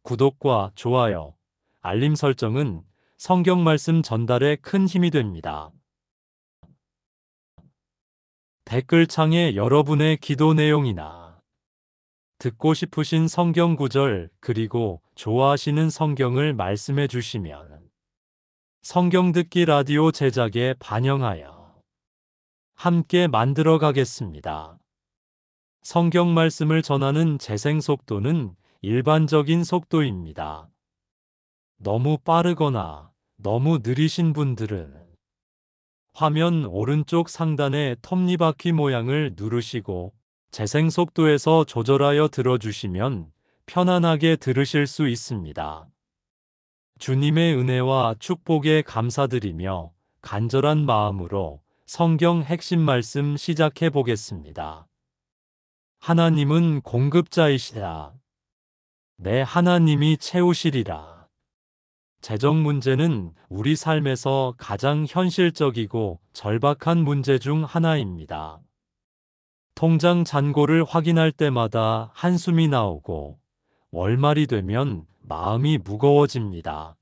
구독과 좋아요, 알림 설정은 성경 말씀 전달에 큰 힘이 됩니다. 댓글창에 여러분의 기도 내용이나 듣고 싶으신 성경 구절 그리고 좋아하시는 성경을 말씀해 주시면 성경 듣기 라디오 제작에 반영하여 함께 만들어 가겠습니다. 성경 말씀을 전하는 재생 속도는 일반적인 속도입니다. 너무 빠르거나 너무 느리신 분들은 화면 오른쪽 상단의 톱니바퀴 모양을 누르시고 재생 속도에서 조절하여 들어주시면 편안하게 들으실 수 있습니다. 주님의 은혜와 축복에 감사드리며 간절한 마음으로 성경 핵심 말씀 시작해 보겠습니다. 하나님은 공급자이시라. 내 하나님이 채우시리라. 재정 문제는 우리 삶에서 가장 현실적이고 절박한 문제 중 하나입니다. 통장 잔고를 확인할 때마다 한숨이 나오고 월말이 되면 마음이 무거워집니다.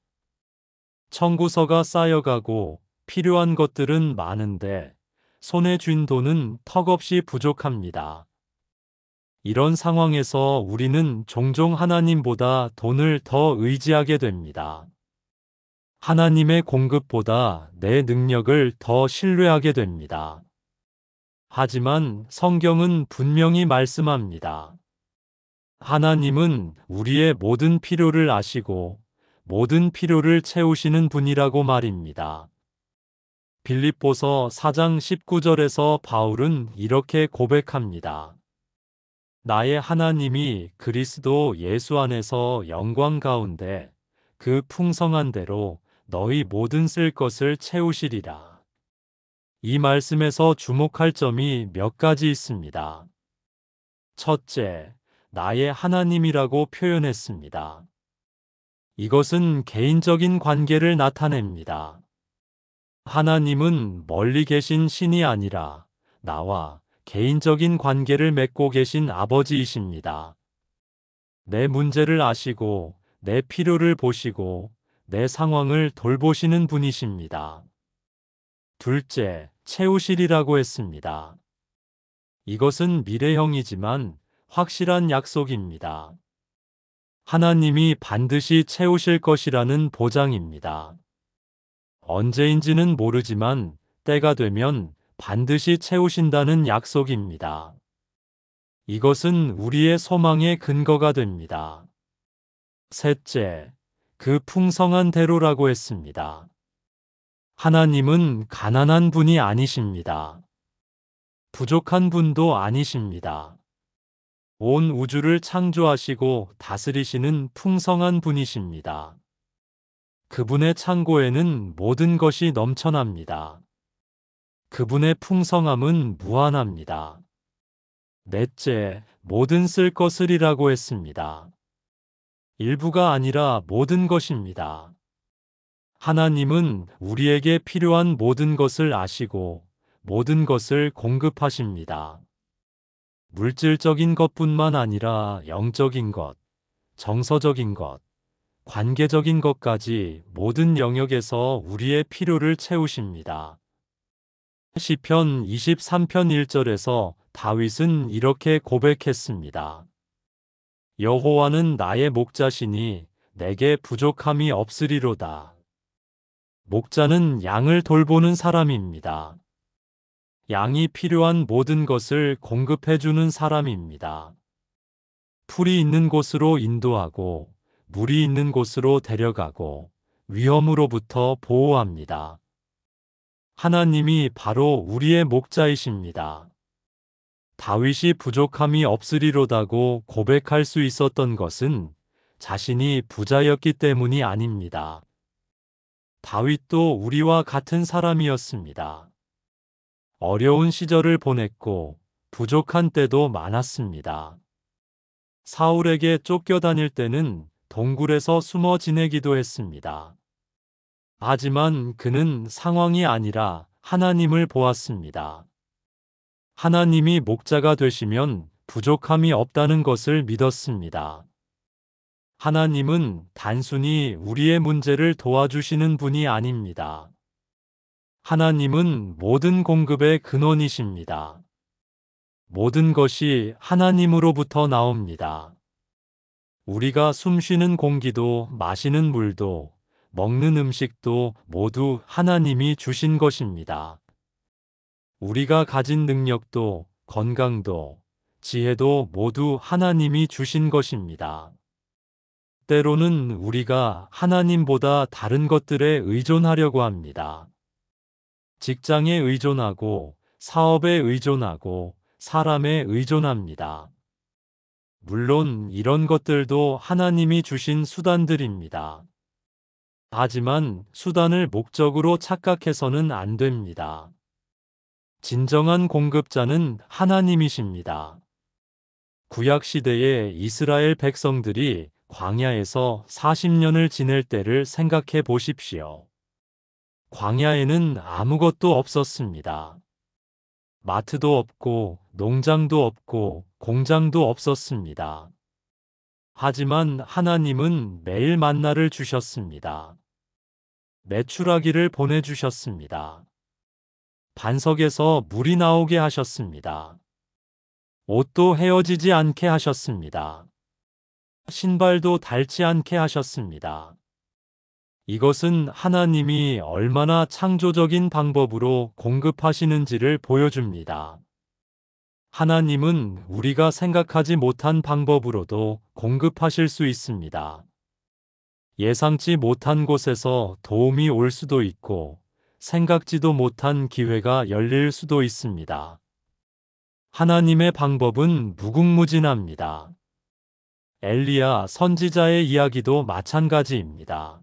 청구서가 쌓여가고 필요한 것들은 많은데 손에 쥔 돈은 턱없이 부족합니다. 이런 상황에서 우리는 종종 하나님보다 돈을 더 의지하게 됩니다. 하나님의 공급보다 내 능력을 더 신뢰하게 됩니다. 하지만 성경은 분명히 말씀합니다. 하나님은 우리의 모든 필요를 아시고 모든 필요를 채우시는 분이라고 말입니다. 빌립보서 4장 19절에서 바울은 이렇게 고백합니다. 나의 하나님이 그리스도 예수 안에서 영광 가운데 그 풍성한 대로 너희 모든 쓸 것을 채우시리라. 이 말씀에서 주목할 점이 몇 가지 있습니다. 첫째, 나의 하나님이라고 표현했습니다. 이것은 개인적인 관계를 나타냅니다. 하나님은 멀리 계신 신이 아니라 나와 개인적인 관계를 맺고 계신 아버지이십니다. 내 문제를 아시고 내 필요를 보시고 내 상황을 돌보시는 분이십니다. 둘째, 채우시리라고 했습니다. 이것은 미래형이지만 확실한 약속입니다. 하나님이 반드시 채우실 것이라는 보장입니다. 언제인지는 모르지만 때가 되면 반드시 채우신다는 약속입니다. 이것은 우리의 소망의 근거가 됩니다. 셋째, 그 풍성한 대로라고 했습니다. 하나님은 가난한 분이 아니십니다. 부족한 분도 아니십니다. 온 우주를 창조하시고 다스리시는 풍성한 분이십니다. 그분의 창고에는 모든 것이 넘쳐납니다. 그분의 풍성함은 무한합니다. 넷째, 모든 쓸 것을이라고 했습니다. 일부가 아니라 모든 것입니다. 하나님은 우리에게 필요한 모든 것을 아시고 모든 것을 공급하십니다. 물질적인 것뿐만 아니라 영적인 것, 정서적인 것, 관계적인 것까지 모든 영역에서 우리의 필요를 채우십니다. 시편 23편 1절에서 다윗은 이렇게 고백했습니다. 여호와는 나의 목자시니 내게 부족함이 없으리로다. 목자는 양을 돌보는 사람입니다. 양이 필요한 모든 것을 공급해주는 사람입니다. 풀이 있는 곳으로 인도하고 물이 있는 곳으로 데려가고 위험으로부터 보호합니다. 하나님이 바로 우리의 목자이십니다. 다윗이 부족함이 없으리로다고 고백할 수 있었던 것은 자신이 부자였기 때문이 아닙니다. 다윗도 우리와 같은 사람이었습니다. 어려운 시절을 보냈고 부족한 때도 많았습니다. 사울에게 쫓겨다닐 때는 동굴에서 숨어 지내기도 했습니다. 하지만 그는 상황이 아니라 하나님을 보았습니다. 하나님이 목자가 되시면 부족함이 없다는 것을 믿었습니다. 하나님은 단순히 우리의 문제를 도와주시는 분이 아닙니다. 하나님은 모든 공급의 근원이십니다. 모든 것이 하나님으로부터 나옵니다. 우리가 숨쉬는 공기도 마시는 물도 먹는 음식도 모두 하나님이 주신 것입니다. 우리가 가진 능력도 건강도 지혜도 모두 하나님이 주신 것입니다. 때로는 우리가 하나님보다 다른 것들에 의존하려고 합니다. 직장에 의존하고 사업에 의존하고 사람에 의존합니다. 물론 이런 것들도 하나님이 주신 수단들입니다. 하지만 수단을 목적으로 착각해서는 안 됩니다. 진정한 공급자는 하나님이십니다. 구약 시대의 이스라엘 백성들이 광야에서 40년을 지낼 때를 생각해 보십시오. 광야에는 아무것도 없었습니다. 마트도 없고 농장도 없고 공장도 없었습니다. 하지만 하나님은 매일 만나를 주셨습니다. 메추라기를 보내주셨습니다. 반석에서 물이 나오게 하셨습니다. 옷도 헤어지지 않게 하셨습니다. 신발도 닳지 않게 하셨습니다. 이것은 하나님이 얼마나 창조적인 방법으로 공급하시는지를 보여줍니다. 하나님은 우리가 생각하지 못한 방법으로도 공급하실 수 있습니다. 예상치 못한 곳에서 도움이 올 수도 있고, 생각지도 못한 기회가 열릴 수도 있습니다. 하나님의 방법은 무궁무진합니다. 엘리야 선지자의 이야기도 마찬가지입니다.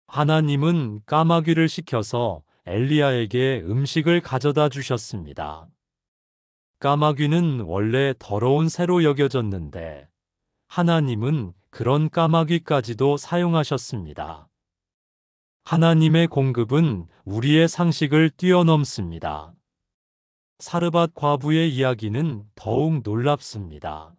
하나님은 까마귀를 시켜서 엘리야에게 음식을 가져다 주셨습니다. 까마귀는 원래 더러운 새로 여겨졌는데 하나님은 그런 까마귀까지도 사용하셨습니다. 하나님의 공급은 우리의 상식을 뛰어넘습니다. 사르밧 과부의 이야기는 더욱 놀랍습니다.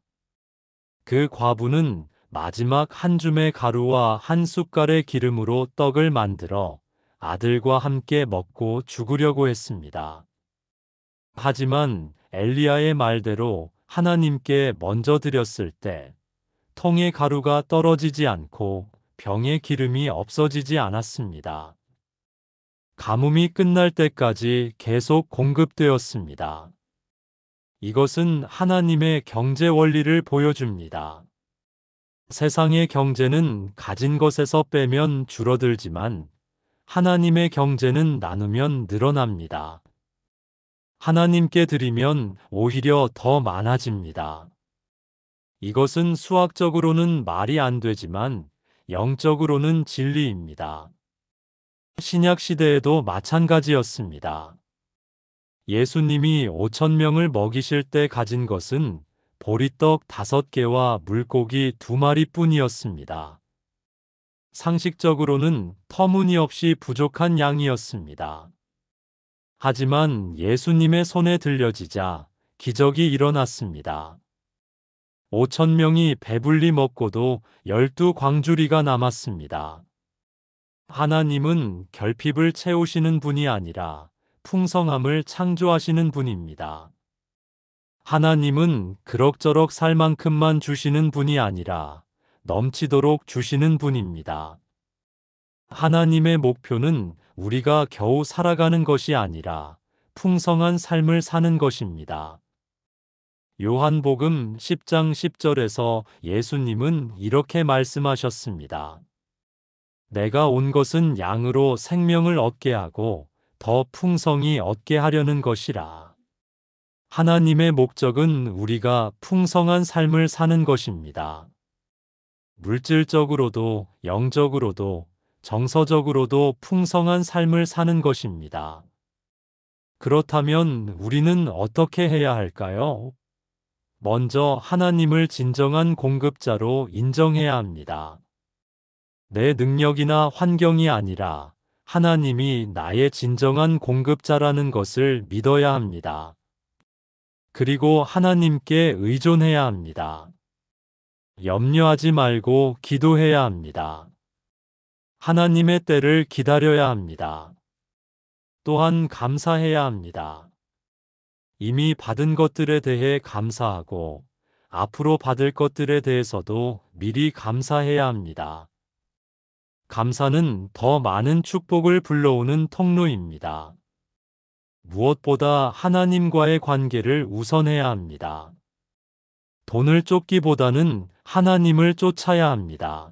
그 과부는 마지막 한 줌의 가루와 한 숟갈의 기름으로 떡을 만들어 아들과 함께 먹고 죽으려고 했습니다. 하지만 엘리야의 말대로 하나님께 먼저 드렸을 때 통의 가루가 떨어지지 않고 병의 기름이 없어지지 않았습니다. 가뭄이 끝날 때까지 계속 공급되었습니다. 이것은 하나님의 경제 원리를 보여줍니다. 세상의 경제는 가진 것에서 빼면 줄어들지만 하나님의 경제는 나누면 늘어납니다. 하나님께 드리면 오히려 더 많아집니다. 이것은 수학적으로는 말이 안 되지만 영적으로는 진리입니다. 신약 시대에도 마찬가지였습니다. 예수님이 5,000명을 먹이실 때 가진 것은 보리떡 5개와 물고기 2마리뿐이었습니다. 상식적으로는 터무니없이 부족한 양이었습니다. 하지만 예수님의 손에 들려지자 기적이 일어났습니다. 5,000명이 배불리 먹고도 12광주리가 남았습니다. 하나님은 결핍을 채우시는 분이 아니라 풍성함을 창조하시는 분입니다. 하나님은 그럭저럭 살 만큼만 주시는 분이 아니라 넘치도록 주시는 분입니다. 하나님의 목표는 우리가 겨우 살아가는 것이 아니라 풍성한 삶을 사는 것입니다. 요한복음 10장 10절에서 예수님은 이렇게 말씀하셨습니다. 내가 온 것은 양으로 생명을 얻게 하고 더 풍성히 얻게 하려는 것이라. 하나님의 목적은 우리가 풍성한 삶을 사는 것입니다. 물질적으로도 영적으로도 정서적으로도 풍성한 삶을 사는 것입니다. 그렇다면 우리는 어떻게 해야 할까요? 먼저 하나님을 진정한 공급자로 인정해야 합니다. 내 능력이나 환경이 아니라 하나님이 나의 진정한 공급자라는 것을 믿어야 합니다. 그리고 하나님께 의존해야 합니다. 염려하지 말고 기도해야 합니다. 하나님의 때를 기다려야 합니다. 또한 감사해야 합니다. 이미 받은 것들에 대해 감사하고 앞으로 받을 것들에 대해서도 미리 감사해야 합니다. 감사는 더 많은 축복을 불러오는 통로입니다. 무엇보다 하나님과의 관계를 우선해야 합니다. 돈을 쫓기보다는 하나님을 쫓아야 합니다.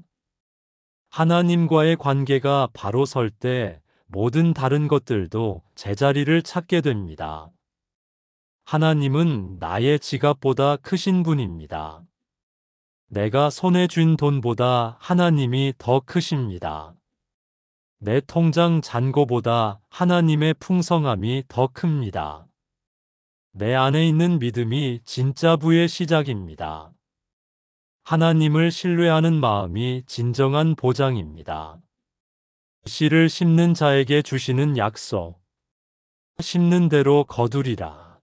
하나님과의 관계가 바로 설 때 모든 다른 것들도 제자리를 찾게 됩니다. 하나님은 나의 지갑보다 크신 분입니다. 내가 손에 쥔 돈보다 하나님이 더 크십니다. 내 통장 잔고보다 하나님의 풍성함이 더 큽니다. 내 안에 있는 믿음이 진짜 부의 시작입니다. 하나님을 신뢰하는 마음이 진정한 보장입니다. 씨를 심는 자에게 주시는 약속. 심는 대로 거두리라.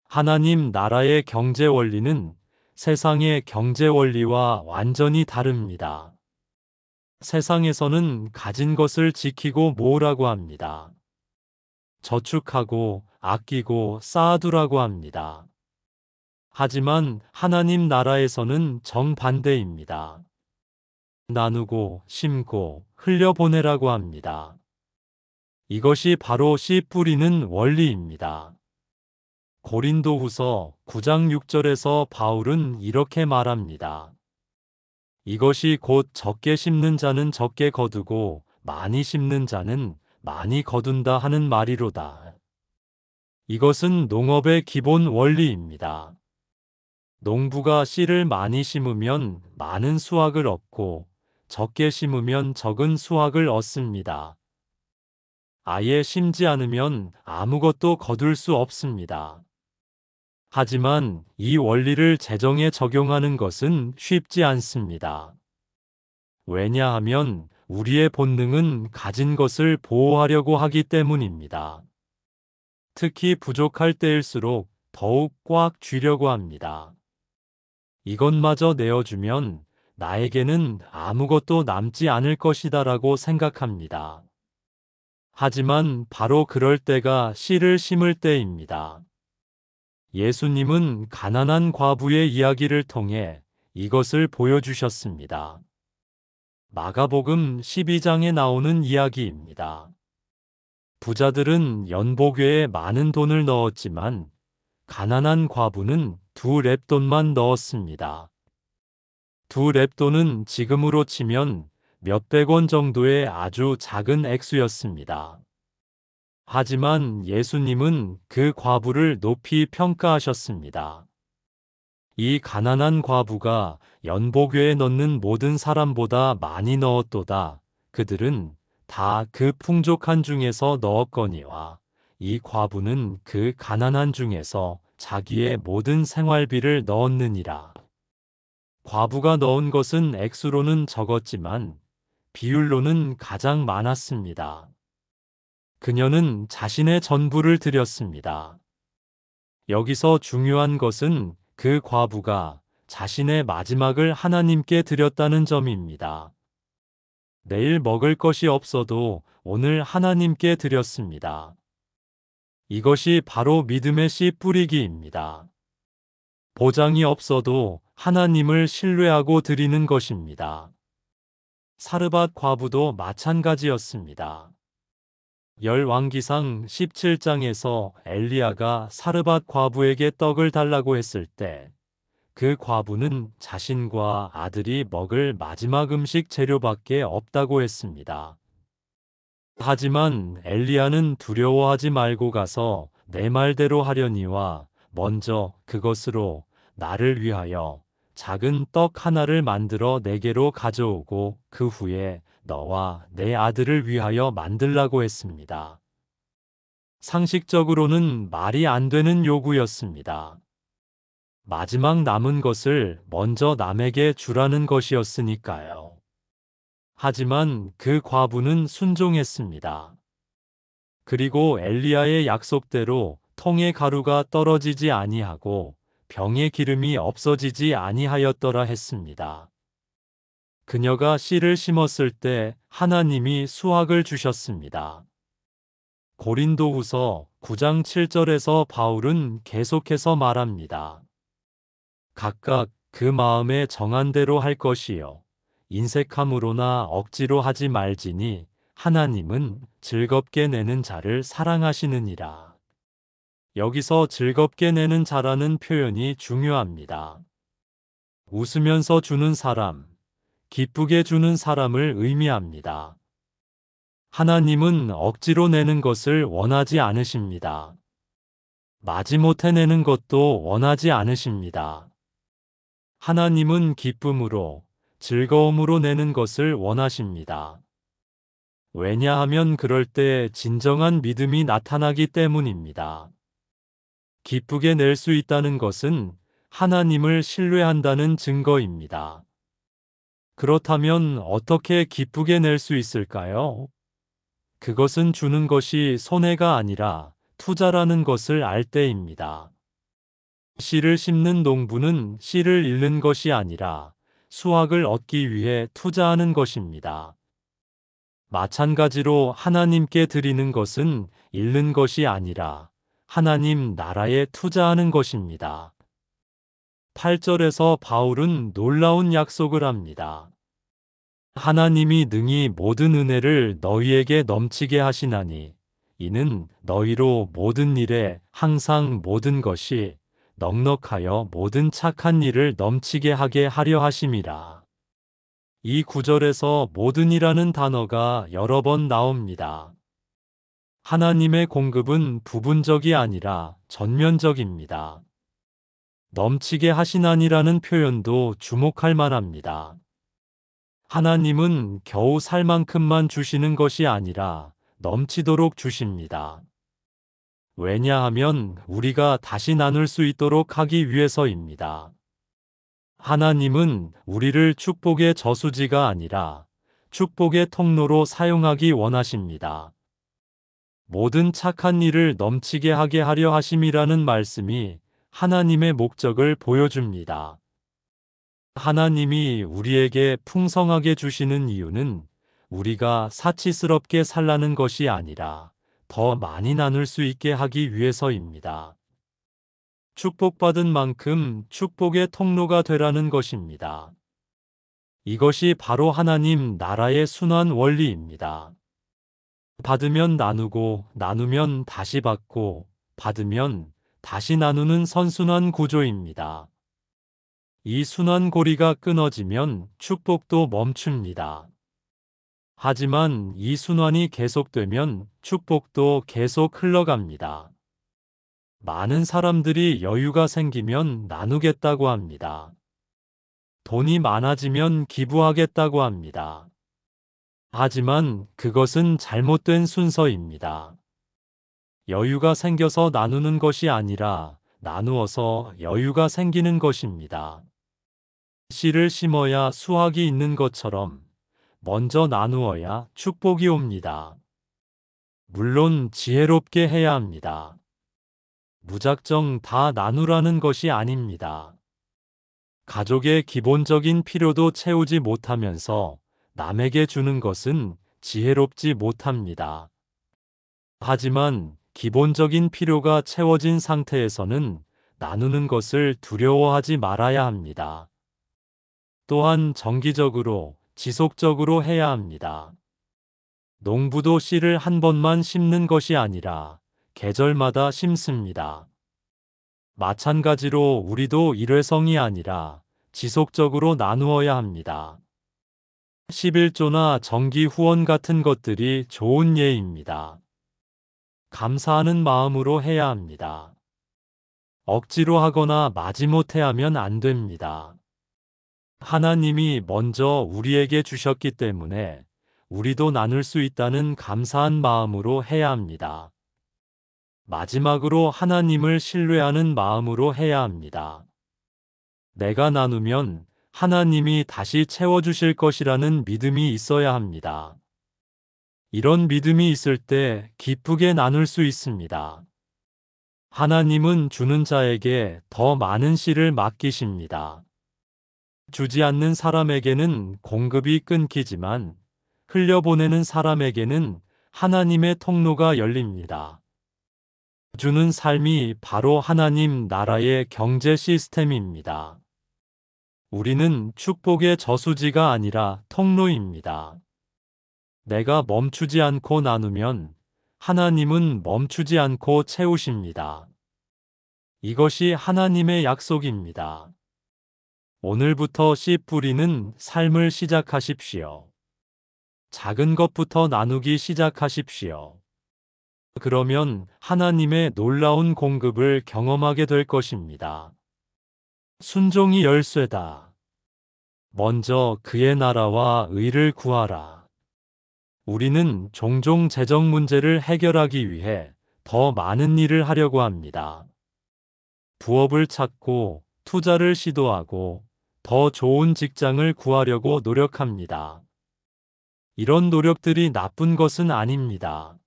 하나님 나라의 경제 원리는 세상의 경제 원리와 완전히 다릅니다. 세상에서는 가진 것을 지키고 모으라고 합니다. 저축하고 아끼고 쌓아두라고 합니다. 하지만 하나님 나라에서는 정반대입니다. 나누고 심고 흘려보내라고 합니다. 이것이 바로 씨 뿌리는 원리입니다. 고린도후서 9장 6절에서 바울은 이렇게 말합니다. 이것이 곧 적게 심는 자는 적게 거두고 많이 심는 자는 많이 거둔다 하는 말이로다. 이것은 농업의 기본 원리입니다. 농부가 씨를 많이 심으면 많은 수확을 얻고 적게 심으면 적은 수확을 얻습니다. 아예 심지 않으면 아무것도 거둘 수 없습니다. 하지만 이 원리를 재정에 적용하는 것은 쉽지 않습니다. 왜냐하면 우리의 본능은 가진 것을 보호하려고 하기 때문입니다. 특히 부족할 때일수록 더욱 꽉 쥐려고 합니다. 이것마저 내어주면 나에게는 아무것도 남지 않을 것이다라고 생각합니다. 하지만 바로 그럴 때가 씨를 심을 때입니다. 예수님은 가난한 과부의 이야기를 통해 이것을 보여주셨습니다. 마가복음 12장에 나오는 이야기입니다. 부자들은 연복외에 많은 돈을 넣었지만 가난한 과부는 2렙돈만 넣었습니다. 2렙돈은 지금으로 치면 몇백 원 정도의 아주 작은 액수였습니다. 하지만 예수님은 그 과부를 높이 평가하셨습니다. 이 가난한 과부가 연복외에 넣는 모든 사람보다 많이 넣었도다. 그들은 다 그 풍족한 중에서 넣었거니와 이 과부는 그 가난한 중에서 자기의 모든 생활비를 넣었느니라. 과부가 넣은 것은 액수로는 적었지만 비율로는 가장 많았습니다. 그녀는 자신의 전부를 드렸습니다. 여기서 중요한 것은 그 과부가 자신의 마지막을 하나님께 드렸다는 점입니다. 내일 먹을 것이 없어도 오늘 하나님께 드렸습니다. 이것이 바로 믿음의 씨 뿌리기입니다. 보장이 없어도 하나님을 신뢰하고 드리는 것입니다. 사르밧 과부도 마찬가지였습니다. 열왕기상 17장에서 엘리야가 사르밧 과부에게 떡을 달라고 했을 때 그 과부는 자신과 아들이 먹을 마지막 음식 재료밖에 없다고 했습니다. 하지만 엘리야는 두려워하지 말고 가서 내 말대로 하려니와 먼저 그것으로 나를 위하여 작은 떡 하나를 만들어 내게로 가져오고 그 후에 너와 내 아들을 위하여 만들라고 했습니다. 상식적으로는 말이 안 되는 요구였습니다. 마지막 남은 것을 먼저 남에게 주라는 것이었으니까요. 하지만 그 과부는 순종했습니다. 그리고 엘리야의 약속대로 통에 가루가 떨어지지 아니하고 병의 기름이 없어지지 아니하였더라 했습니다. 그녀가 씨를 심었을 때 하나님이 수확을 주셨습니다. 고린도후서 9장 7절에서 바울은 계속해서 말합니다. 각각 그 마음에 정한 대로 할 것이요 인색함으로나 억지로 하지 말지니 하나님은 즐겁게 내는 자를 사랑하시느니라. 여기서 즐겁게 내는 자라는 표현이 중요합니다. 웃으면서 주는 사람, 기쁘게 주는 사람을 의미합니다. 하나님은 억지로 내는 것을 원하지 않으십니다. 마지못해 내는 것도 원하지 않으십니다. 하나님은 기쁨으로, 즐거움으로 내는 것을 원하십니다. 왜냐하면 그럴 때 진정한 믿음이 나타나기 때문입니다. 기쁘게 낼 수 있다는 것은 하나님을 신뢰한다는 증거입니다. 그렇다면 어떻게 기쁘게 낼 수 있을까요? 그것은 주는 것이 손해가 아니라 투자라는 것을 알 때입니다. 씨를 심는 농부는 씨를 잃는 것이 아니라 수확을 얻기 위해 투자하는 것입니다. 마찬가지로 하나님께 드리는 것은 잃는 것이 아니라 하나님 나라에 투자하는 것입니다. 8절에서 바울은 놀라운 약속을 합니다. 하나님이 능히 모든 은혜를 너희에게 넘치게 하시나니 이는 너희로 모든 일에 항상 모든 것이 넉넉하여 모든 착한 일을 넘치게 하게 하려 하심이라. 이 구절에서 모든이라는 단어가 여러 번 나옵니다. 하나님의 공급은 부분적이 아니라 전면적입니다. 넘치게 하시나니라는 표현도 주목할 만합니다. 하나님은 겨우 살 만큼만 주시는 것이 아니라 넘치도록 주십니다. 왜냐하면 우리가 다시 나눌 수 있도록 하기 위해서입니다. 하나님은 우리를 축복의 저수지가 아니라 축복의 통로로 사용하기 원하십니다. 모든 착한 일을 넘치게 하게 하려 하심이라는 말씀이 하나님의 목적을 보여줍니다. 하나님이 우리에게 풍성하게 주시는 이유는 우리가 사치스럽게 살라는 것이 아니라 더 많이 나눌 수 있게 하기 위해서입니다. 축복받은 만큼 축복의 통로가 되라는 것입니다. 이것이 바로 하나님 나라의 순환 원리입니다. 받으면 나누고, 나누면 다시 받고, 받으면 다시 나누는 선순환 구조입니다. 이 순환고리가 끊어지면 축복도 멈춥니다. 하지만 이 순환이 계속되면 축복도 계속 흘러갑니다. 많은 사람들이 여유가 생기면 나누겠다고 합니다. 돈이 많아지면 기부하겠다고 합니다. 하지만 그것은 잘못된 순서입니다. 여유가 생겨서 나누는 것이 아니라 나누어서 여유가 생기는 것입니다. 씨를 심어야 수확이 있는 것처럼 먼저 나누어야 축복이 옵니다. 물론 지혜롭게 해야 합니다. 무작정 다 나누라는 것이 아닙니다. 가족의 기본적인 필요도 채우지 못하면서 남에게 주는 것은 지혜롭지 못합니다. 하지만 기본적인 필요가 채워진 상태에서는 나누는 것을 두려워하지 말아야 합니다. 또한 정기적으로, 지속적으로 해야 합니다. 농부도 씨를 한 번만 심는 것이 아니라 계절마다 심습니다. 마찬가지로 우리도 일회성이 아니라 지속적으로 나누어야 합니다. 11조나 정기 후원 같은 것들이 좋은 예입니다. 감사하는 마음으로 해야 합니다. 억지로 하거나 마지못해 하면 안 됩니다. 하나님이 먼저 우리에게 주셨기 때문에 우리도 나눌 수 있다는 감사한 마음으로 해야 합니다. 마지막으로 하나님을 신뢰하는 마음으로 해야 합니다. 내가 나누면 하나님이 다시 채워주실 것이라는 믿음이 있어야 합니다. 이런 믿음이 있을 때 기쁘게 나눌 수 있습니다. 하나님은 주는 자에게 더 많은 씨를 맡기십니다. 주지 않는 사람에게는 공급이 끊기지만 흘려보내는 사람에게는 하나님의 통로가 열립니다. 주는 삶이 바로 하나님 나라의 경제 시스템입니다. 우리는 축복의 저수지가 아니라 통로입니다. 내가 멈추지 않고 나누면 하나님은 멈추지 않고 채우십니다. 이것이 하나님의 약속입니다. 오늘부터 씨 뿌리는 삶을 시작하십시오. 작은 것부터 나누기 시작하십시오. 그러면 하나님의 놀라운 공급을 경험하게 될 것입니다. 순종이 열쇠다. 먼저 그의 나라와 의를 구하라. 우리는 종종 재정 문제를 해결하기 위해 더 많은 일을 하려고 합니다. 부업을 찾고 투자를 시도하고 더 좋은 직장을 구하려고 노력합니다. 이런 노력들이 나쁜 것은 아닙니다.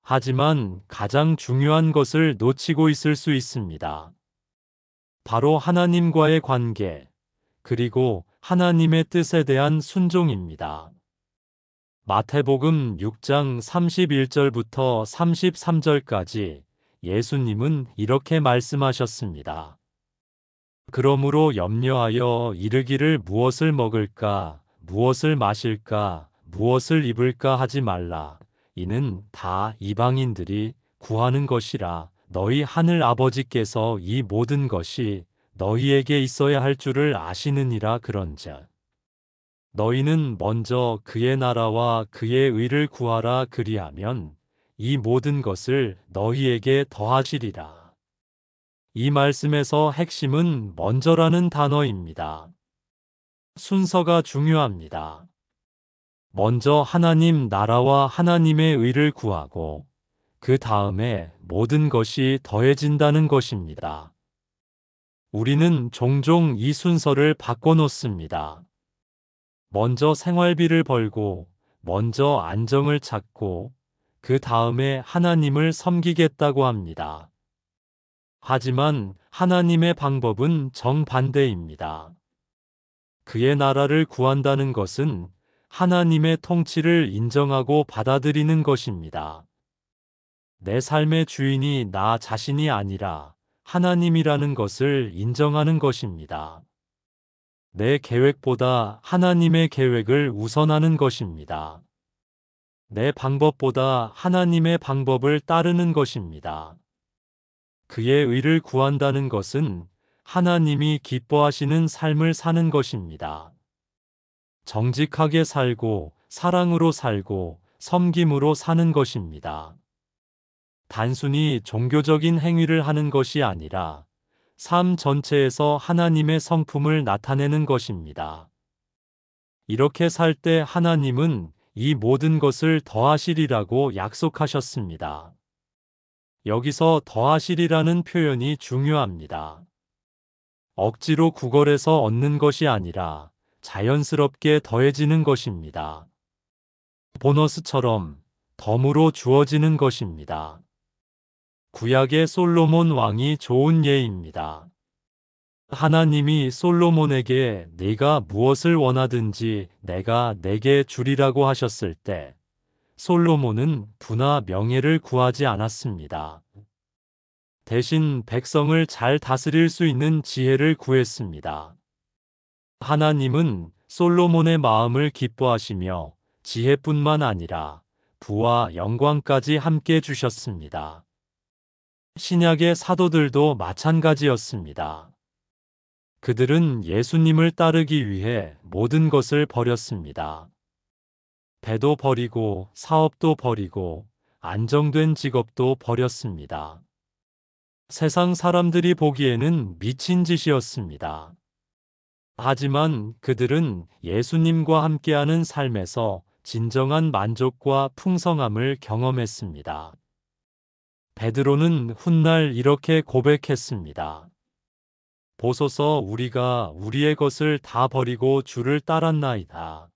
하지만 가장 중요한 것을 놓치고 있을 수 있습니다. 바로 하나님과의 관계, 그리고 하나님의 뜻에 대한 순종입니다. 마태복음 6장 31절부터 33절까지 예수님은 이렇게 말씀하셨습니다. 그러므로 염려하여 이르기를 무엇을 먹을까, 무엇을 마실까, 무엇을 입을까 하지 말라. 이는 다 이방인들이 구하는 것이라. 너희 하늘 아버지께서 이 모든 것이 너희에게 있어야 할 줄을 아시느니라. 그런즉 너희는 먼저 그의 나라와 그의 의를 구하라. 그리하면 이 모든 것을 너희에게 더하시리라. 이 말씀에서 핵심은 먼저라는 단어입니다. 순서가 중요합니다. 먼저 하나님 나라와 하나님의 의를 구하고 그 다음에 모든 것이 더해진다는 것입니다. 우리는 종종 이 순서를 바꿔놓습니다. 먼저 생활비를 벌고, 먼저 안정을 찾고, 그 다음에 하나님을 섬기겠다고 합니다. 하지만 하나님의 방법은 정반대입니다. 그의 나라를 구한다는 것은 하나님의 통치를 인정하고 받아들이는 것입니다. 내 삶의 주인이 나 자신이 아니라 하나님이라는 것을 인정하는 것입니다. 내 계획보다 하나님의 계획을 우선하는 것입니다. 내 방법보다 하나님의 방법을 따르는 것입니다. 그의 의를 구한다는 것은 하나님이 기뻐하시는 삶을 사는 것입니다. 정직하게 살고, 사랑으로 살고, 섬김으로 사는 것입니다. 단순히 종교적인 행위를 하는 것이 아니라 삶 전체에서 하나님의 성품을 나타내는 것입니다. 이렇게 살 때 하나님은 이 모든 것을 더하시리라고 약속하셨습니다. 여기서 더하시리라는 표현이 중요합니다. 억지로 구걸해서 얻는 것이 아니라 자연스럽게 더해지는 것입니다. 보너스처럼 덤으로 주어지는 것입니다. 구약의 솔로몬 왕이 좋은 예입니다. 하나님이 솔로몬에게 네가 무엇을 원하든지 내가 내게 주리라고 하셨을 때 솔로몬은 부나 명예를 구하지 않았습니다. 대신 백성을 잘 다스릴 수 있는 지혜를 구했습니다. 하나님은 솔로몬의 마음을 기뻐하시며 지혜뿐만 아니라 부와 영광까지 함께 주셨습니다. 신약의 사도들도 마찬가지였습니다. 그들은 예수님을 따르기 위해 모든 것을 버렸습니다. 배도 버리고 사업도 버리고 안정된 직업도 버렸습니다. 세상 사람들이 보기에는 미친 짓이었습니다. 하지만 그들은 예수님과 함께하는 삶에서 진정한 만족과 풍성함을 경험했습니다. 베드로는 훗날 이렇게 고백했습니다. 보소서 우리가 우리의 것을 다 버리고 주를 따랐나이다.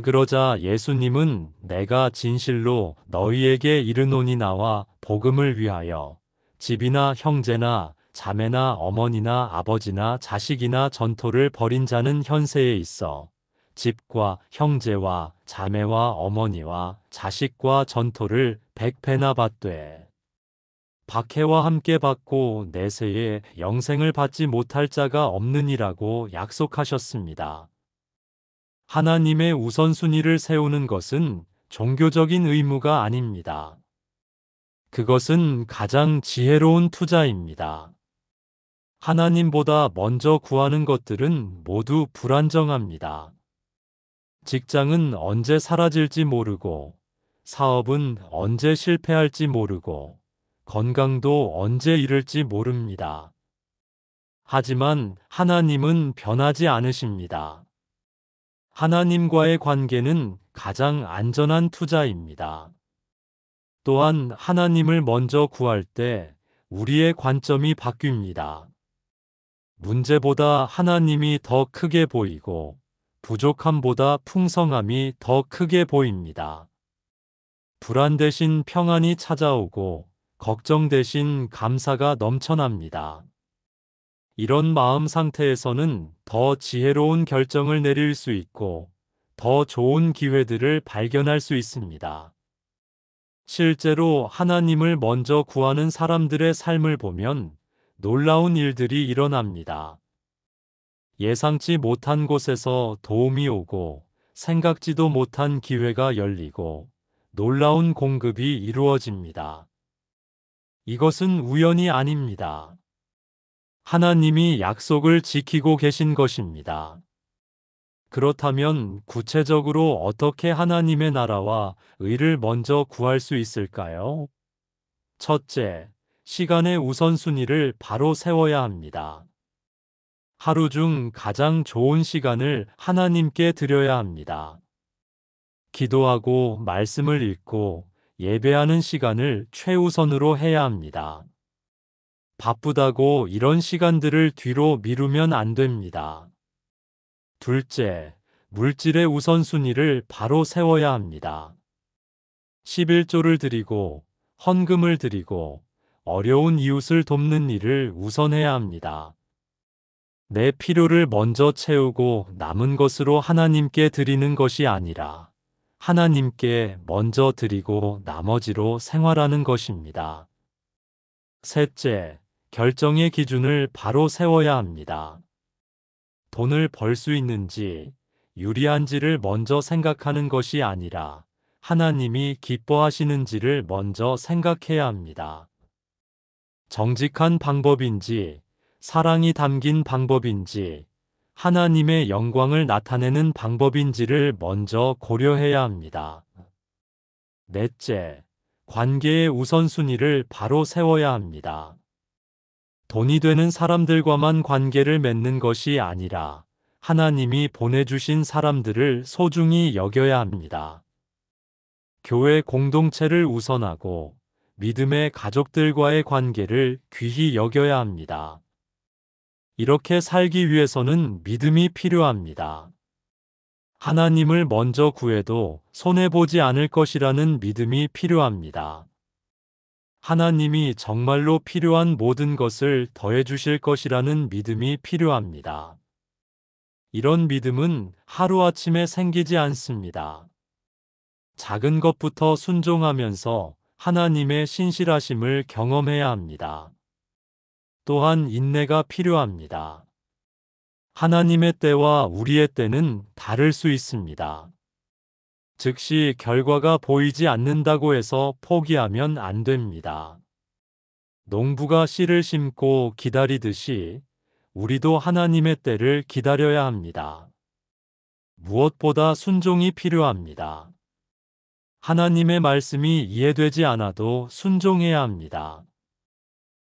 그러자 예수님은 내가 진실로 너희에게 이르노니 나와 복음을 위하여 집이나 형제나 자매나 어머니나 아버지나 자식이나 전토를 벌인 자는 현세에 있어 집과 형제와 자매와 어머니와 자식과 전토를 100배나 받되 박해와 함께 받고 내세에 영생을 받지 못할 자가 없느니라고 약속하셨습니다. 하나님의 우선순위를 세우는 것은 종교적인 의무가 아닙니다. 그것은 가장 지혜로운 투자입니다. 하나님보다 먼저 구하는 것들은 모두 불안정합니다. 직장은 언제 사라질지 모르고, 사업은 언제 실패할지 모르고, 건강도 언제 잃을지 모릅니다. 하지만 하나님은 변하지 않으십니다. 하나님과의 관계는 가장 안전한 투자입니다. 또한 하나님을 먼저 구할 때 우리의 관점이 바뀝니다. 문제보다 하나님이 더 크게 보이고 부족함보다 풍성함이 더 크게 보입니다. 불안 대신 평안이 찾아오고 걱정 대신 감사가 넘쳐납니다. 이런 마음 상태에서는 더 지혜로운 결정을 내릴 수 있고 더 좋은 기회들을 발견할 수 있습니다. 실제로 하나님을 먼저 구하는 사람들의 삶을 보면 놀라운 일들이 일어납니다. 예상치 못한 곳에서 도움이 오고 생각지도 못한 기회가 열리고 놀라운 공급이 이루어집니다. 이것은 우연이 아닙니다. 하나님이 약속을 지키고 계신 것입니다. 그렇다면 구체적으로 어떻게 하나님의 나라와 의를 먼저 구할 수 있을까요? 첫째, 시간의 우선순위를 바로 세워야 합니다. 하루 중 가장 좋은 시간을 하나님께 드려야 합니다. 기도하고 말씀을 읽고 예배하는 시간을 최우선으로 해야 합니다. 바쁘다고 이런 시간들을 뒤로 미루면 안 됩니다. 둘째, 물질의 우선순위를 바로 세워야 합니다. 11조를 드리고 헌금을 드리고 어려운 이웃을 돕는 일을 우선해야 합니다. 내 필요를 먼저 채우고 남은 것으로 하나님께 드리는 것이 아니라 하나님께 먼저 드리고 나머지로 생활하는 것입니다. 셋째, 결정의 기준을 바로 세워야 합니다. 돈을 벌 수 있는지, 유리한지를 먼저 생각하는 것이 아니라 하나님이 기뻐하시는지를 먼저 생각해야 합니다. 정직한 방법인지, 사랑이 담긴 방법인지, 하나님의 영광을 나타내는 방법인지를 먼저 고려해야 합니다. 넷째, 관계의 우선순위를 바로 세워야 합니다. 돈이 되는 사람들과만 관계를 맺는 것이 아니라 하나님이 보내주신 사람들을 소중히 여겨야 합니다. 교회 공동체를 우선하고 믿음의 가족들과의 관계를 귀히 여겨야 합니다. 이렇게 살기 위해서는 믿음이 필요합니다. 하나님을 먼저 구해도 손해보지 않을 것이라는 믿음이 필요합니다. 하나님이 정말로 필요한 모든 것을 더해 주실 것이라는 믿음이 필요합니다. 이런 믿음은 하루아침에 생기지 않습니다. 작은 것부터 순종하면서 하나님의 신실하심을 경험해야 합니다. 또한 인내가 필요합니다. 하나님의 때와 우리의 때는 다를 수 있습니다. 즉시 결과가 보이지 않는다고 해서 포기하면 안 됩니다. 농부가 씨를 심고 기다리듯이 우리도 하나님의 때를 기다려야 합니다. 무엇보다 순종이 필요합니다. 하나님의 말씀이 이해되지 않아도 순종해야 합니다.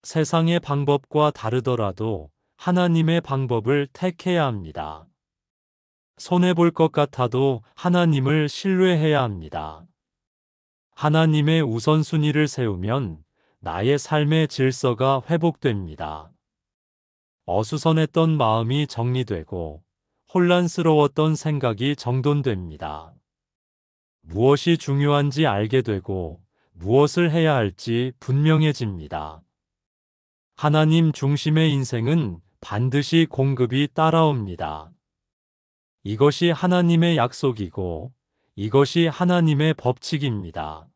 세상의 방법과 다르더라도 하나님의 방법을 택해야 합니다. 손해볼 것 같아도 하나님을 신뢰해야 합니다. 하나님의 우선순위를 세우면 나의 삶의 질서가 회복됩니다. 어수선했던 마음이 정리되고 혼란스러웠던 생각이 정돈됩니다. 무엇이 중요한지 알게 되고 무엇을 해야 할지 분명해집니다. 하나님 중심의 인생은 반드시 공급이 따라옵니다. 이것이 하나님의 약속이고 이것이 하나님의 법칙입니다.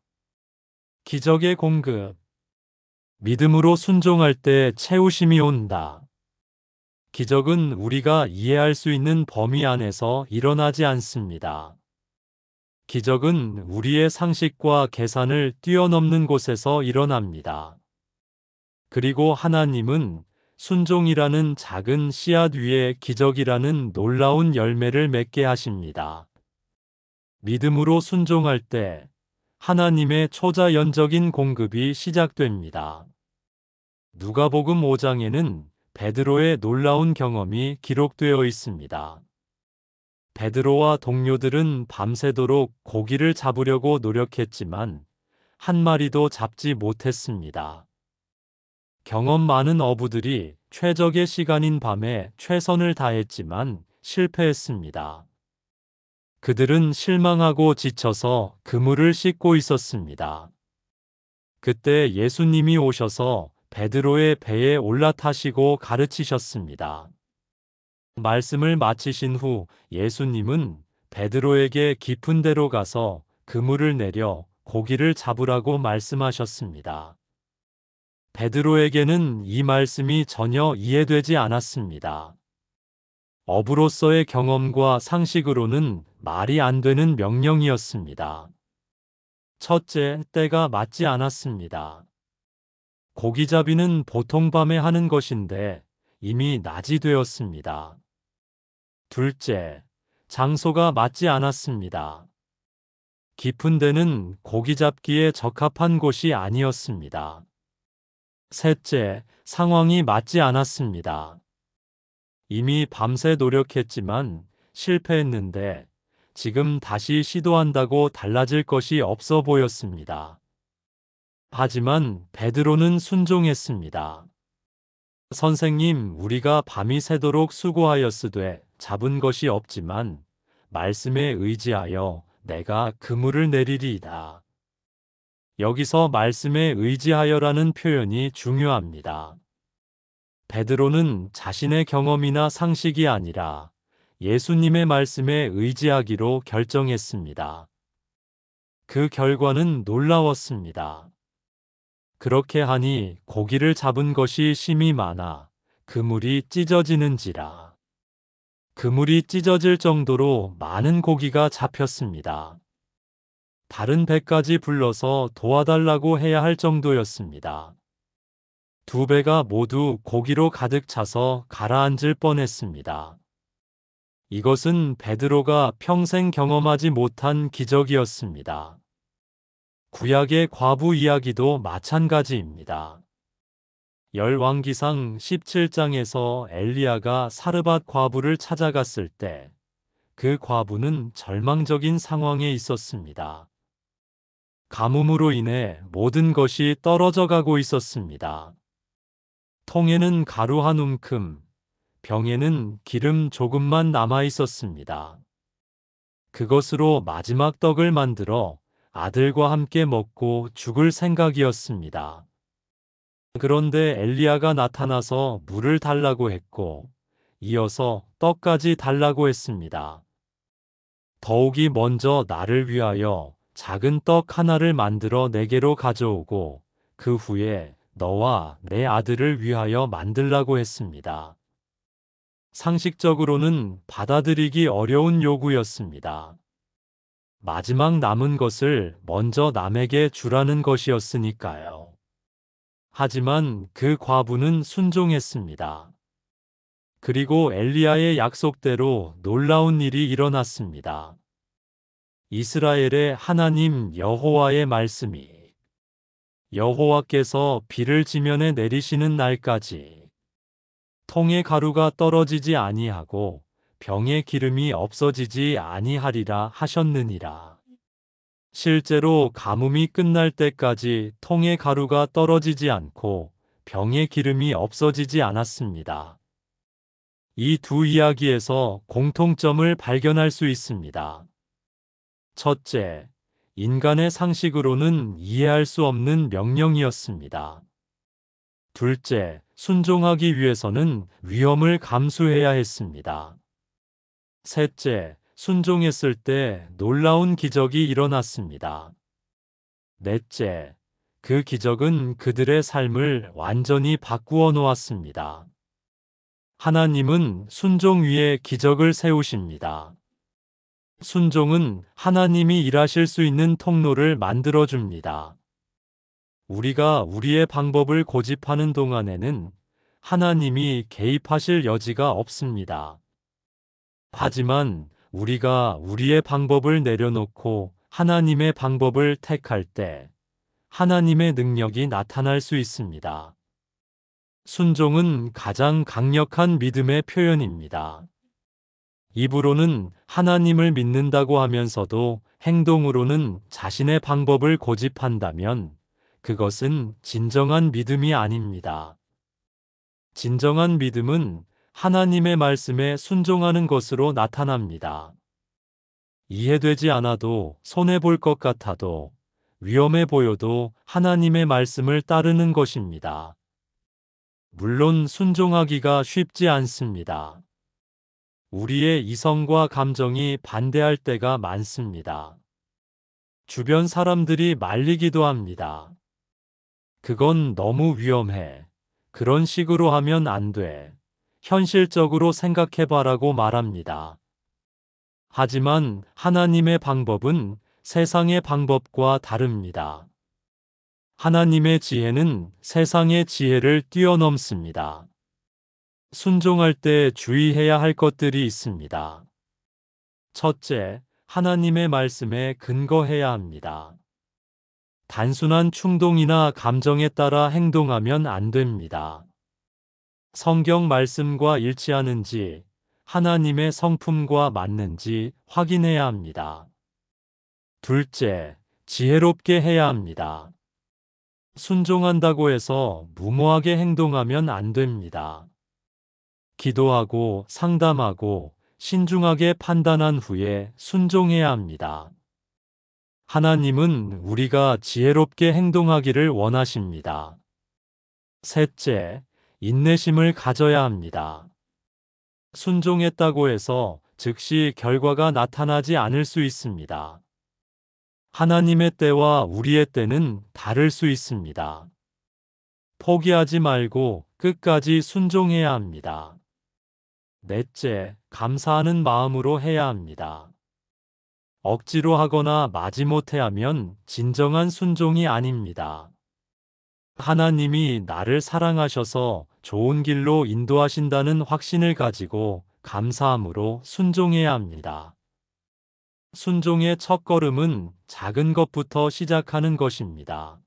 기적의 공급. 믿음으로 순종할 때 채우심이 온다. 기적은 우리가 이해할 수 있는 범위 안에서 일어나지 않습니다. 기적은 우리의 상식과 계산을 뛰어넘는 곳에서 일어납니다. 그리고 하나님은 순종이라는 작은 씨앗 위에 기적이라는 놀라운 열매를 맺게 하십니다. 믿음으로 순종할 때 하나님의 초자연적인 공급이 시작됩니다. 누가복음 5장에는 베드로의 놀라운 경험이 기록되어 있습니다. 베드로와 동료들은 밤새도록 고기를 잡으려고 노력했지만 한 마리도 잡지 못했습니다. 경험 많은 어부들이 최적의 시간인 밤에 최선을 다했지만 실패했습니다. 그들은 실망하고 지쳐서 그물을 씻고 있었습니다. 그때 예수님이 오셔서 베드로의 배에 올라타시고 가르치셨습니다. 말씀을 마치신 후 예수님은 베드로에게 깊은 데로 가서 그물을 내려 고기를 잡으라고 말씀하셨습니다. 베드로에게는 이 말씀이 전혀 이해되지 않았습니다. 어부로서의 경험과 상식으로는 말이 안 되는 명령이었습니다. 첫째, 때가 맞지 않았습니다. 고기잡이는 보통 밤에 하는 것인데 이미 낮이 되었습니다. 둘째, 장소가 맞지 않았습니다. 깊은 데는 고기 잡기에 적합한 곳이 아니었습니다. 셋째, 상황이 맞지 않았습니다. 이미 밤새 노력했지만 실패했는데 지금 다시 시도한다고 달라질 것이 없어 보였습니다. 하지만 베드로는 순종했습니다. 선생님, 우리가 밤이 새도록 수고하였으되 잡은 것이 없지만 말씀에 의지하여 내가 그물을 내리리이다. 여기서 말씀에 의지하여라는 표현이 중요합니다. 베드로는 자신의 경험이나 상식이 아니라 예수님의 말씀에 의지하기로 결정했습니다. 그 결과는 놀라웠습니다. 그렇게 하니 고기를 잡은 것이 심이 많아 그물이 찢어지는지라. 그물이 찢어질 정도로 많은 고기가 잡혔습니다. 다른 배까지 불러서 도와달라고 해야 할 정도였습니다. 두 배가 모두 고기로 가득 차서 가라앉을 뻔했습니다. 이것은 베드로가 평생 경험하지 못한 기적이었습니다. 구약의 과부 이야기도 마찬가지입니다. 열왕기상 17장에서 엘리야가 사르밧 과부를 찾아갔을 때 그 과부는 절망적인 상황에 있었습니다. 가뭄으로 인해 모든 것이 떨어져 가고 있었습니다. 통에는 가루 한 움큼, 병에는 기름 조금만 남아 있었습니다. 그것으로 마지막 떡을 만들어 아들과 함께 먹고 죽을 생각이었습니다. 그런데 엘리야가 나타나서 물을 달라고 했고, 이어서 떡까지 달라고 했습니다. 더욱이 먼저 나를 위하여 작은 떡 하나를 만들어 내게로 가져오고, 그 후에 너와 내 아들을 위하여 만들라고 했습니다. 상식적으로는 받아들이기 어려운 요구였습니다. 마지막 남은 것을 먼저 남에게 주라는 것이었으니까요. 하지만 그 과부는 순종했습니다. 그리고 엘리야의 약속대로 놀라운 일이 일어났습니다. 이스라엘의 하나님 여호와의 말씀이 여호와께서 비를 지면에 내리시는 날까지 통의 가루가 떨어지지 아니하고 병의 기름이 없어지지 아니하리라 하셨느니라. 실제로 가뭄이 끝날 때까지 통의 가루가 떨어지지 않고 병의 기름이 없어지지 않았습니다. 이 두 이야기에서 공통점을 발견할 수 있습니다. 첫째, 인간의 상식으로는 이해할 수 없는 명령이었습니다. 둘째, 순종하기 위해서는 위험을 감수해야 했습니다. 셋째, 순종했을 때 놀라운 기적이 일어났습니다. 넷째, 그 기적은 그들의 삶을 완전히 바꾸어 놓았습니다. 하나님은 순종 위에 기적을 세우십니다. 순종은 하나님이 일하실 수 있는 통로를 만들어 줍니다. 우리가 우리의 방법을 고집하는 동안에는 하나님이 개입하실 여지가 없습니다. 하지만 우리가 우리의 방법을 내려놓고 하나님의 방법을 택할 때 하나님의 능력이 나타날 수 있습니다. 순종은 가장 강력한 믿음의 표현입니다. 입으로는 하나님을 믿는다고 하면서도 행동으로는 자신의 방법을 고집한다면 그것은 진정한 믿음이 아닙니다. 진정한 믿음은 하나님의 말씀에 순종하는 것으로 나타납니다. 이해되지 않아도 손해볼 것 같아도 위험해 보여도 하나님의 말씀을 따르는 것입니다. 물론 순종하기가 쉽지 않습니다. 우리의 이성과 감정이 반대할 때가 많습니다. 주변 사람들이 말리기도 합니다. 그건 너무 위험해. 그런 식으로 하면 안 돼. 현실적으로 생각해봐라고 말합니다. 하지만 하나님의 방법은 세상의 방법과 다릅니다. 하나님의 지혜는 세상의 지혜를 뛰어넘습니다. 순종할 때 주의해야 할 것들이 있습니다. 첫째, 하나님의 말씀에 근거해야 합니다. 단순한 충동이나 감정에 따라 행동하면 안 됩니다. 성경 말씀과 일치하는지, 하나님의 성품과 맞는지 확인해야 합니다. 둘째, 지혜롭게 해야 합니다. 순종한다고 해서 무모하게 행동하면 안 됩니다. 기도하고 상담하고 신중하게 판단한 후에 순종해야 합니다. 하나님은 우리가 지혜롭게 행동하기를 원하십니다. 셋째, 인내심을 가져야 합니다. 순종했다고 해서 즉시 결과가 나타나지 않을 수 있습니다. 하나님의 때와 우리의 때는 다를 수 있습니다. 포기하지 말고 끝까지 순종해야 합니다. 넷째, 감사하는 마음으로 해야 합니다. 억지로 하거나 마지못해 하면 진정한 순종이 아닙니다. 하나님이 나를 사랑하셔서 좋은 길로 인도하신다는 확신을 가지고 감사함으로 순종해야 합니다. 순종의 첫걸음은 작은 것부터 시작하는 것입니다.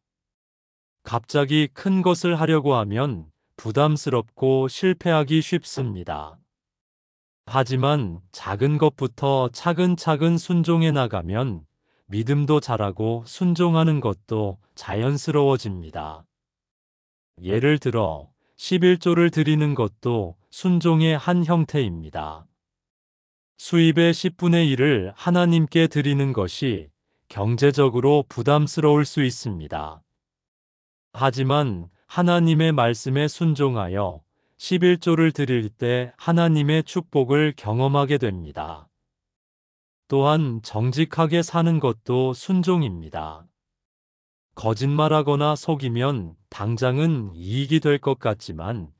갑자기 큰 것을 하려고 하면 부담스럽고 실패하기 쉽습니다. 하지만 작은 것부터 차근차근 순종해 나가면 믿음도 자라고 순종하는 것도 자연스러워집니다. 예를 들어 11조를 드리는 것도 순종의 한 형태입니다. 수입의 10분의 1을 하나님께 드리는 것이 경제적으로 부담스러울 수 있습니다. 하지만 하나님의 말씀에 순종하여 11조를 드릴 때 하나님의 축복을 경험하게 됩니다. 또한 정직하게 사는 것도 순종입니다. 거짓말하거나 속이면 당장은 이익이 될 것 같지만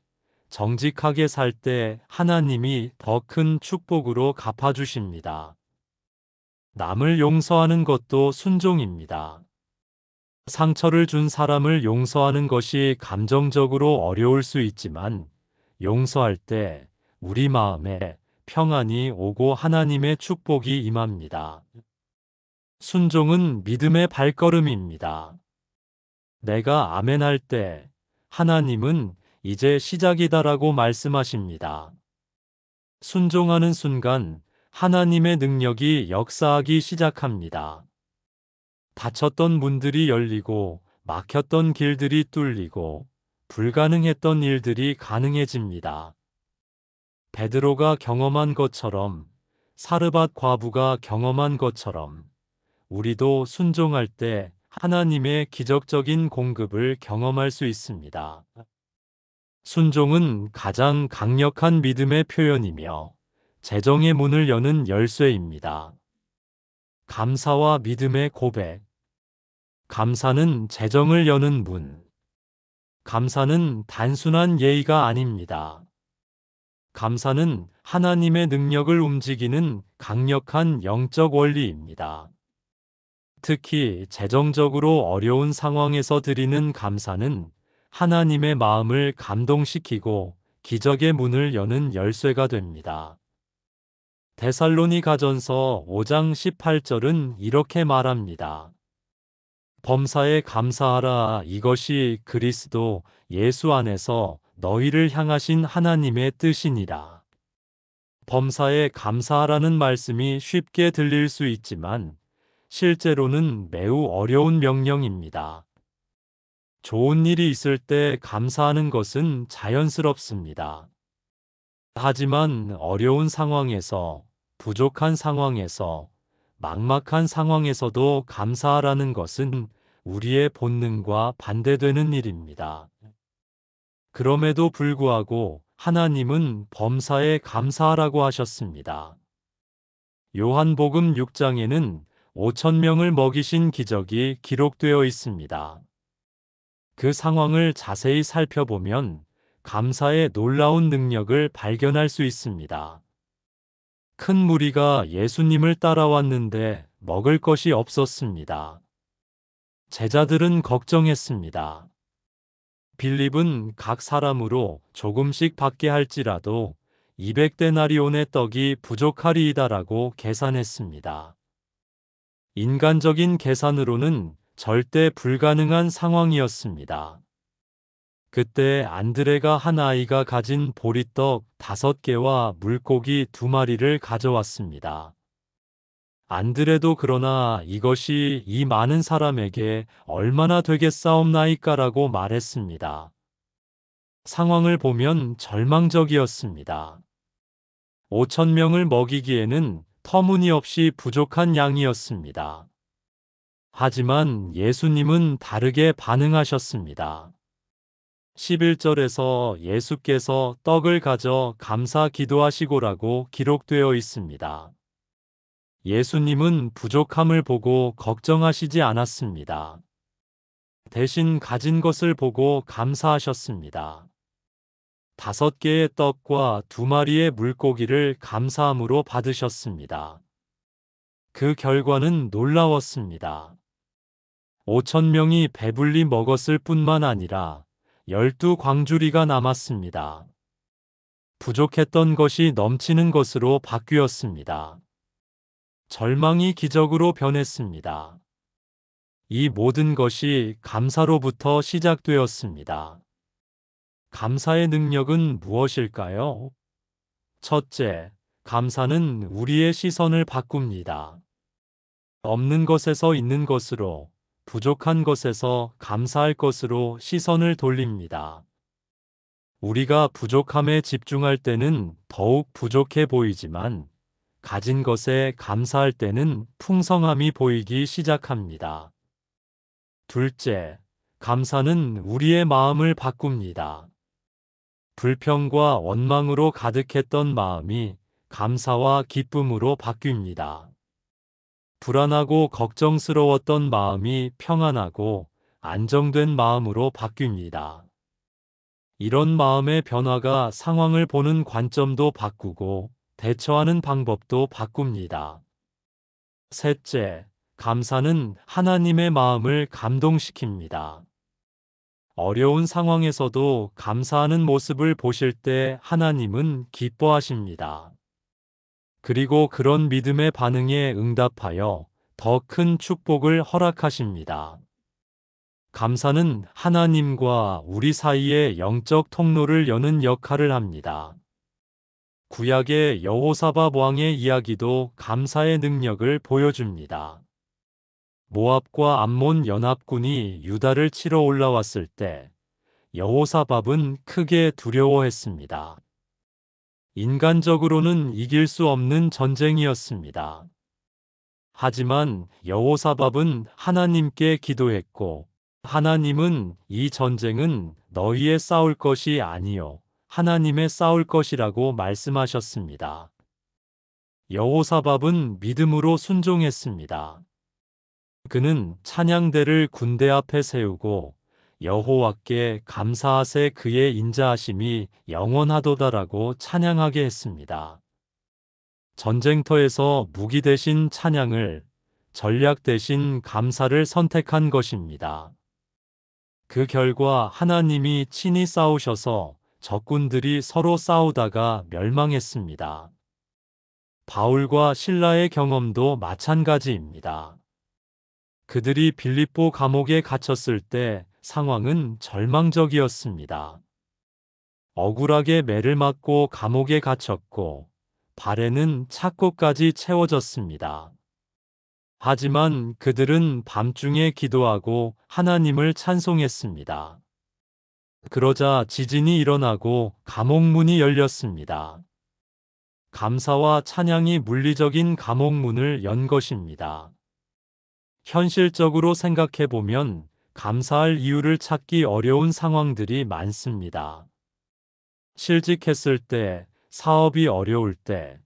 정직하게 살 때 하나님이 더 큰 축복으로 갚아주십니다. 남을 용서하는 것도 순종입니다. 상처를 준 사람을 용서하는 것이 감정적으로 어려울 수 있지만 용서할 때 우리 마음에 평안이 오고 하나님의 축복이 임합니다. 순종은 믿음의 발걸음입니다. 내가 아멘 할 때 하나님은 이제 시작이다라고 말씀하십니다. 순종하는 순간 하나님의 능력이 역사하기 시작합니다. 닫혔던 문들이 열리고 막혔던 길들이 뚫리고 불가능했던 일들이 가능해집니다. 베드로가 경험한 것처럼 사르밧 과부가 경험한 것처럼 우리도 순종할 때 하나님의 기적적인 공급을 경험할 수 있습니다. 순종은 가장 강력한 믿음의 표현이며 재정의 문을 여는 열쇠입니다. 감사와 믿음의 고백. 감사는 재정을 여는 문. 감사는 단순한 예의가 아닙니다. 감사는 하나님의 능력을 움직이는 강력한 영적 원리입니다. 특히 재정적으로 어려운 상황에서 드리는 감사는 하나님의 마음을 감동시키고 기적의 문을 여는 열쇠가 됩니다. 데살로니가전서 5장 18절은 이렇게 말합니다. 범사에 감사하라. 이것이 그리스도 예수 안에서 너희를 향하신 하나님의 뜻이니라. 범사에 감사하라는 말씀이 쉽게 들릴 수 있지만 실제로는 매우 어려운 명령입니다. 좋은 일이 있을 때 감사하는 것은 자연스럽습니다. 하지만 어려운 상황에서, 부족한 상황에서, 막막한 상황에서도 감사하라는 것은 우리의 본능과 반대되는 일입니다. 그럼에도 불구하고 하나님은 범사에 감사하라고 하셨습니다. 요한복음 6장에는 5천 명을 먹이신 기적이 기록되어 있습니다. 그 상황을 자세히 살펴보면 감사의 놀라운 능력을 발견할 수 있습니다. 큰 무리가 예수님을 따라왔는데 먹을 것이 없었습니다. 제자들은 걱정했습니다. 빌립은 각 사람으로 조금씩 받게 할지라도 200데나리온의 떡이 부족하리이다라고 계산했습니다. 인간적인 계산으로는 절대 불가능한 상황이었습니다. 그때 안드레가 한 아이가 가진 보리떡 5개와 물고기 2마리를 가져왔습니다. 안드레도 그러나 이것이 이 많은 사람에게 얼마나 되겠사옵나이까라고 말했습니다. 상황을 보면 절망적이었습니다. 5천 명을 먹이기에는 터무니없이 부족한 양이었습니다. 하지만 예수님은 다르게 반응하셨습니다. 11절에서 예수께서 떡을 가져 감사 기도하시고라고 기록되어 있습니다. 예수님은 부족함을 보고 걱정하시지 않았습니다. 대신 가진 것을 보고 감사하셨습니다. 5개의 떡과 2마리의 물고기를 감사함으로 받으셨습니다. 그 결과는 놀라웠습니다. 5천 명이 배불리 먹었을 뿐만 아니라 12광주리가 남았습니다. 부족했던 것이 넘치는 것으로 바뀌었습니다. 절망이 기적으로 변했습니다. 이 모든 것이 감사로부터 시작되었습니다. 감사의 능력은 무엇일까요? 첫째, 감사는 우리의 시선을 바꿉니다. 없는 것에서 있는 것으로, 부족한 것에서 감사할 것으로 시선을 돌립니다. 우리가 부족함에 집중할 때는 더욱 부족해 보이지만 가진 것에 감사할 때는 풍성함이 보이기 시작합니다. 둘째, 감사는 우리의 마음을 바꿉니다. 불평과 원망으로 가득했던 마음이 감사와 기쁨으로 바뀝니다. 불안하고 걱정스러웠던 마음이 평안하고 안정된 마음으로 바뀝니다. 이런 마음의 변화가 상황을 보는 관점도 바꾸고 대처하는 방법도 바꿉니다. 셋째, 감사는 하나님의 마음을 감동시킵니다. 어려운 상황에서도 감사하는 모습을 보실 때 하나님은 기뻐하십니다. 그리고 그런 믿음의 반응에 응답하여 더 큰 축복을 허락하십니다. 감사는 하나님과 우리 사이의 영적 통로를 여는 역할을 합니다. 구약의 여호사밧 왕의 이야기도 감사의 능력을 보여줍니다. 모압과 암몬 연합군이 유다를 치러 올라왔을 때 여호사밧은 크게 두려워했습니다. 인간적으로는 이길 수 없는 전쟁이었습니다. 하지만 여호사밧은 하나님께 기도했고 하나님은 이 전쟁은 너희의 싸울 것이 아니요 하나님의 싸울 것이라고 말씀하셨습니다. 여호사밧은 믿음으로 순종했습니다. 그는 찬양대를 군대 앞에 세우고 여호와께 감사하세 그의 인자하심이 영원하도다라고 찬양하게 했습니다. 전쟁터에서 무기 대신 찬양을, 전략 대신 감사를 선택한 것입니다. 그 결과 하나님이 친히 싸우셔서 적군들이 서로 싸우다가 멸망했습니다. 바울과 실라의 경험도 마찬가지입니다. 그들이 빌립보 감옥에 갇혔을 때 상황은 절망적이었습니다. 억울하게 매를 맞고 감옥에 갇혔고 발에는 착고까지 채워졌습니다. 하지만 그들은 밤중에 기도하고 하나님을 찬송했습니다. 그러자 지진이 일어나고 감옥 문이 열렸습니다. 감사와 찬양이 물리적인 감옥 문을 연 것입니다. 현실적으로 생각해 보면 감사할 이유를 찾기 어려운 상황들이 많습니다. 실직했을 때, 사업이 어려울 때,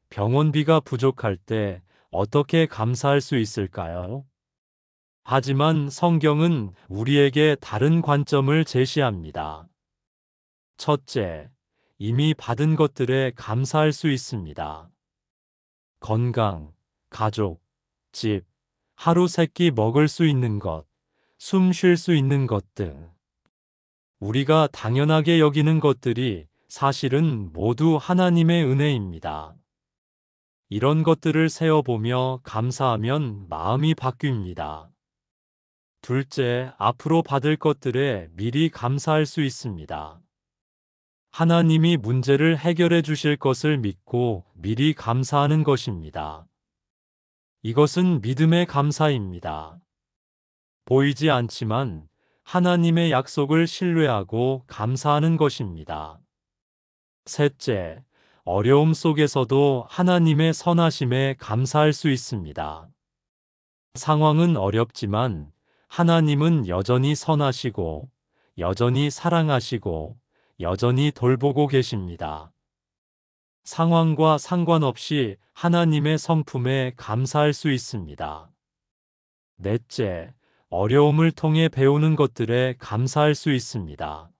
병원비가 부족할 때 어떻게 감사할 수 있을까요? 하지만 성경은 우리에게 다른 관점을 제시합니다. 첫째, 이미 받은 것들에 감사할 수 있습니다. 건강, 가족, 집, 하루 세끼 먹을 수 있는 것, 숨 쉴 수 있는 것 등. 우리가 당연하게 여기는 것들이 사실은 모두 하나님의 은혜입니다. 이런 것들을 세어보며 감사하면 마음이 바뀝니다. 둘째, 앞으로 받을 것들에 미리 감사할 수 있습니다. 하나님이 문제를 해결해 주실 것을 믿고 미리 감사하는 것입니다. 이것은 믿음의 감사입니다. 보이지 않지만 하나님의 약속을 신뢰하고 감사하는 것입니다. 셋째, 어려움 속에서도 하나님의 선하심에 감사할 수 있습니다. 상황은 어렵지만 하나님은 여전히 선하시고, 여전히 사랑하시고, 여전히 돌보고 계십니다. 상황과 상관없이 하나님의 성품에 감사할 수 있습니다. 넷째, 어려움을 통해 배우는 것들에 감사할 수 있습니다.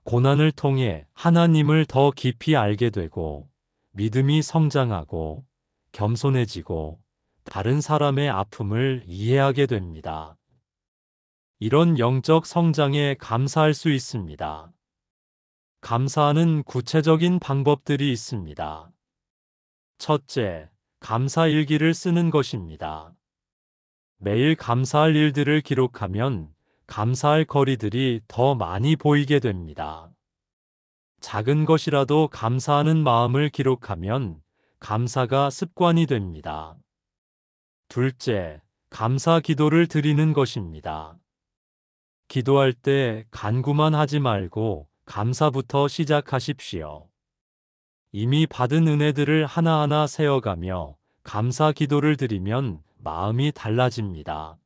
고난을 통해 하나님을 더 깊이 알게 되고, 믿음이 성장하고, 겸손해지고, 다른 사람의 아픔을 이해하게 됩니다. 이런 영적 성장에 감사할 수 있습니다. 감사하는 구체적인 방법들이 있습니다. 첫째, 감사 일기를 쓰는 것입니다. 매일 감사할 일들을 기록하면 감사할 거리들이 더 많이 보이게 됩니다. 작은 것이라도 감사하는 마음을 기록하면 감사가 습관이 됩니다. 둘째, 감사 기도를 드리는 것입니다. 기도할 때 간구만 하지 말고 감사부터 시작하십시오. 이미 받은 은혜들을 하나하나 세어가며 감사 기도를 드리면 마음이 달라집니다.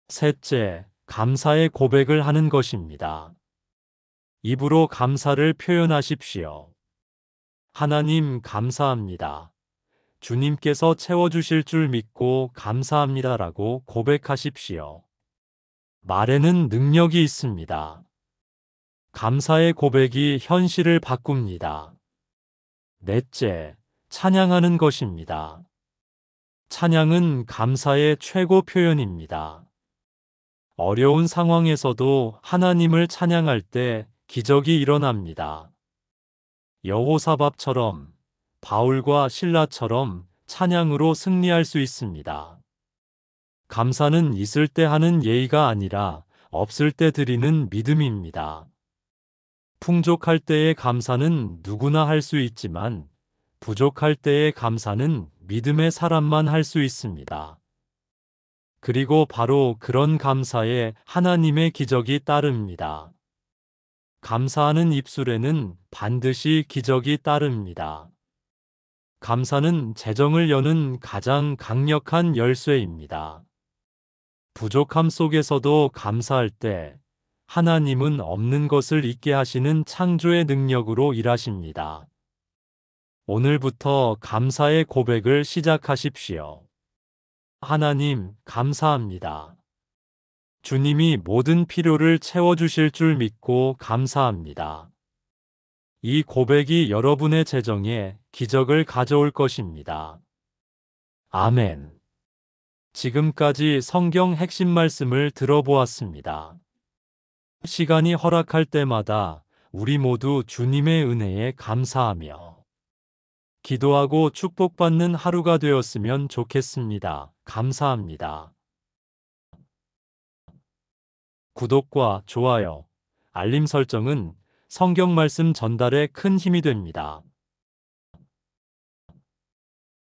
셋째, 감사의 고백을 하는 것입니다. 입으로 감사를 표현하십시오. 하나님 감사합니다. 주님께서 채워주실 줄 믿고 감사합니다라고 고백하십시오. 말에는 능력이 있습니다. 감사의 고백이 현실을 바꿉니다. 넷째, 찬양하는 것입니다. 찬양은 감사의 최고 표현입니다. 어려운 상황에서도 하나님을 찬양할 때 기적이 일어납니다. 여호사밧처럼, 바울과 실라처럼 찬양으로 승리할 수 있습니다. 감사는 있을 때 하는 예의가 아니라 없을 때 드리는 믿음입니다. 풍족할 때의 감사는 누구나 할 수 있지만 부족할 때의 감사는 믿음의 사람만 할 수 있습니다. 그리고 바로 그런 감사에 하나님의 기적이 따릅니다. 감사하는 입술에는 반드시 기적이 따릅니다. 감사는 재정을 여는 가장 강력한 열쇠입니다. 부족함 속에서도 감사할 때 하나님은 없는 것을 있게 하시는 창조의 능력으로 일하십니다. 오늘부터 감사의 고백을 시작하십시오. 하나님, 감사합니다. 주님이 모든 필요를 채워주실 줄 믿고 감사합니다. 이 고백이 여러분의 재정에 기적을 가져올 것입니다. 아멘. 지금까지 성경 핵심 말씀을 들어보았습니다. 시간이 허락할 때마다 우리 모두 주님의 은혜에 감사하며 기도하고 축복받는 하루가 되었으면 좋겠습니다. 감사합니다. 구독과 좋아요, 알림 설정은 성경 말씀 전달에 큰 힘이 됩니다.